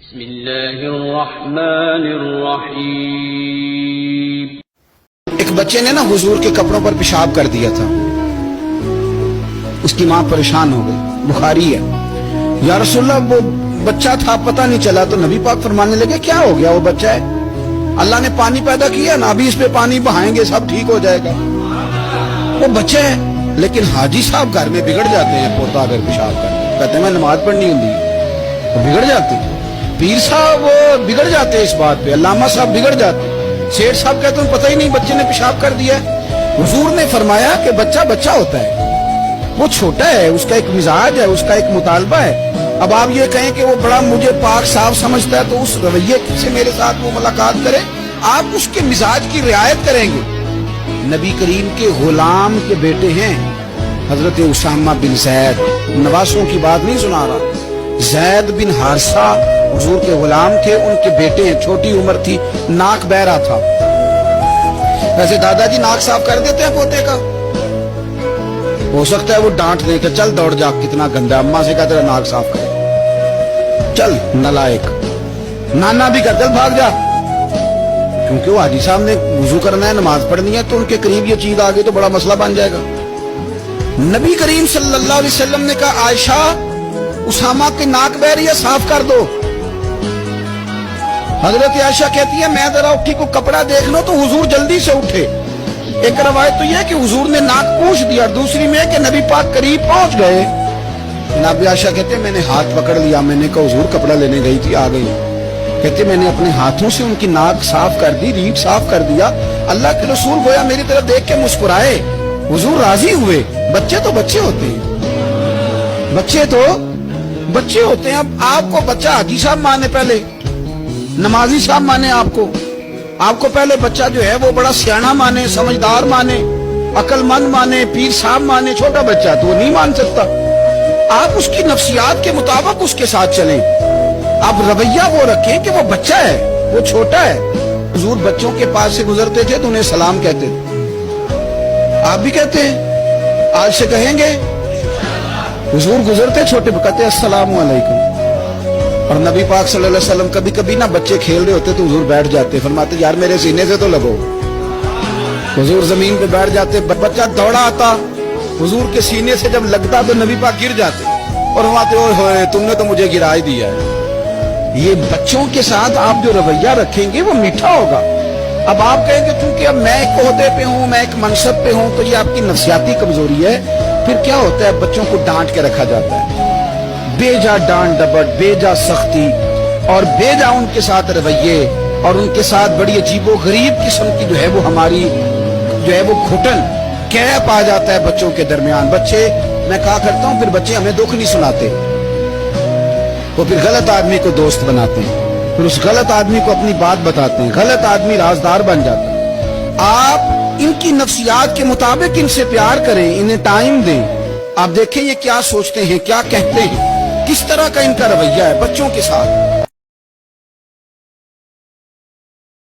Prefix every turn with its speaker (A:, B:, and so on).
A: بسم اللہ الرحمن الرحیم۔
B: ایک بچے نے نا حضور کے کپڑوں پر پیشاب کر دیا تھا، اس کی ماں پریشان ہو گئی، بخاری ہے۔ یا رسول اللہ وہ بچہ تھا پتہ نہیں چلا، تو نبی پاک فرمانے لگے کیا ہو گیا، وہ بچہ ہے، اللہ نے پانی پیدا کیا نا، ابھی اس پہ پانی بہائیں گے سب ٹھیک ہو جائے گا، وہ بچہ ہے۔ لیکن حاجی صاحب گھر میں بگڑ جاتے ہیں، پوتا اگر پیشاب کر کہتے ہیں میں نماز پڑھنی ہوں، وہ بگڑ جاتے ہیں، پیر صاحب وہ بگڑ جاتے ہیں اس بات پہ، علامہ صاحب بگڑ جاتے ہیں، شیخ صاحب کہتے ہیں پتہ ہی نہیں بچے نے پیشاب کر دیا ہے۔ حضور نے فرمایا کہ بچہ بچہ ہوتا ہے، وہ چھوٹا ہے، اس کا ایک مزاج ہے، اس کا ایک مطالبہ ہے۔ اب آپ یہ کہیں کہ وہ بڑا مجھے پاک صاف سمجھتا ہے تو اس رویے سے میرے ساتھ وہ ملاقات کرے، آپ اس کے مزاج کی رعایت کریں گے۔ نبی کریم کے غلام کے بیٹے ہیں حضرت اسامہ بن زید، نواسوں کی بات نہیں سنا رہا، زید بن حارثہ حضور کے غلام تھے، ان کے بیٹے ہیں، چھوٹی عمر تھی، ناک بہ رہا تھا۔ ویسے دادا جی ناک صاف کر دیتے ہیں پوتے کا، ہو سکتا ہے وہ ڈانٹ دیں کہ چل دوڑ جا کتنا گندا، اماں سے کہا تیرا ناک صاف کرے، چل نالائق، نانا بھی کہا چل بھاگ جا، کیونکہ وہ حاجی صاحب نے وضو کرنا ہے، نماز پڑھنی ہے، تو ان کے قریب یہ چیز آ گئی تو بڑا مسئلہ بن جائے گا۔ نبی کریم صلی اللہ علیہ وسلم نے کہا عائشہ اسامہ کی ناک بہ رہی ہے صاف کر دو۔ حضرت عائشہ کہتی ہے میں ذرا اٹھی کو کپڑا دیکھ لو تو حضور جلدی سے اٹھے۔ ایک روایت تو یہ کہ حضور نے ناک پوچھ دیا، دوسری میں کہ نبی پاک قریب پہنچ گئے۔ جناب عائشہ کہتے ہیں میں نے ہاتھ پکڑ لیا، میں نے کہا حضور کپڑا لینے گئی تھی آ گئی، کہتے میں نے اپنے ہاتھوں سے ان کی ناک صاف کر دی، ریڑھ صاف کر دیا، اللہ کے رسول گویا میری طرف دیکھ کے مسکرائے، حضور راضی ہوئے۔ بچے تو بچے ہوتے ہیں، بچے تو بچے ہوتے ہیں۔ اب آپ کو بچہ حاجی صاحب مانے، پہلے نمازی صاحب مانے، آپ کو پہلے بچہ جو ہے وہ بڑا سیاںہ مانے، سمجھدار مانے، عقل مند مانے، پیر صاحب مانے، چھوٹا بچہ تو وہ نہیں مان سکتا۔ آپ اس کی نفسیات کے مطابق اس کے ساتھ چلیں، آپ رویہ وہ رکھیں کہ وہ بچہ ہے، وہ چھوٹا ہے۔ حضور بچوں کے پاس سے گزرتے تھے تو انہیں سلام کہتے تھے، آپ بھی کہتے ہیں، آج سے کہیں گے؟ حضور گزرتے چھوٹے کہتے السلام علیکم۔ اور نبی پاک صلی اللہ علیہ وسلم کبھی کبھی نہ بچے کھیل رہے ہوتے تو حضور بیٹھ جاتے، فرماتے یار میرے سینے سے تو لگو، حضور زمین پہ بیٹھ جاتے، بچہ دوڑا آتا، حضور کے سینے سے جب لگتا تو نبی پاک گر جاتے اور فرماتے اوئے ہوئے تم نے تو مجھے گرا ہی دیا ہے۔ یہ بچوں کے ساتھ آپ جو رویہ رکھیں گے وہ میٹھا ہوگا۔ اب آپ کہیں گے چونکہ اب میں ایک عہدے پہ ہوں، میں ایک منصب پہ ہوں، تو یہ آپ کی نفسیاتی کمزوری ہے۔ پھر کیا ہوتا ہے، بچوں کو ڈانٹ کے رکھا جاتا ہے، بے جا ڈانٹ ڈپٹ، بے جا سختی اور بے جا ان کے ساتھ رویے، اور ان کے ساتھ بڑی عجیب و غریب قسم کی جو ہے وہ ہماری جو ہے وہ گھٹن گیپ آ جاتا ہے بچوں کے درمیان۔ بچے میں کہا کرتا ہوں پھر بچے ہمیں دکھ نہیں سناتے، وہ پھر غلط آدمی کو دوست بناتے ہیں، پھر اس غلط آدمی کو اپنی بات بتاتے ہیں، غلط آدمی رازدار بن جاتا ہے۔ آپ ان کی نفسیات کے مطابق ان سے پیار کریں، انہیں ٹائم دیں، آپ دیکھیں یہ کیا سوچتے ہیں، کیا کہتے ہیں، کس طرح کا ان کا رویہ ہے بچوں کے ساتھ۔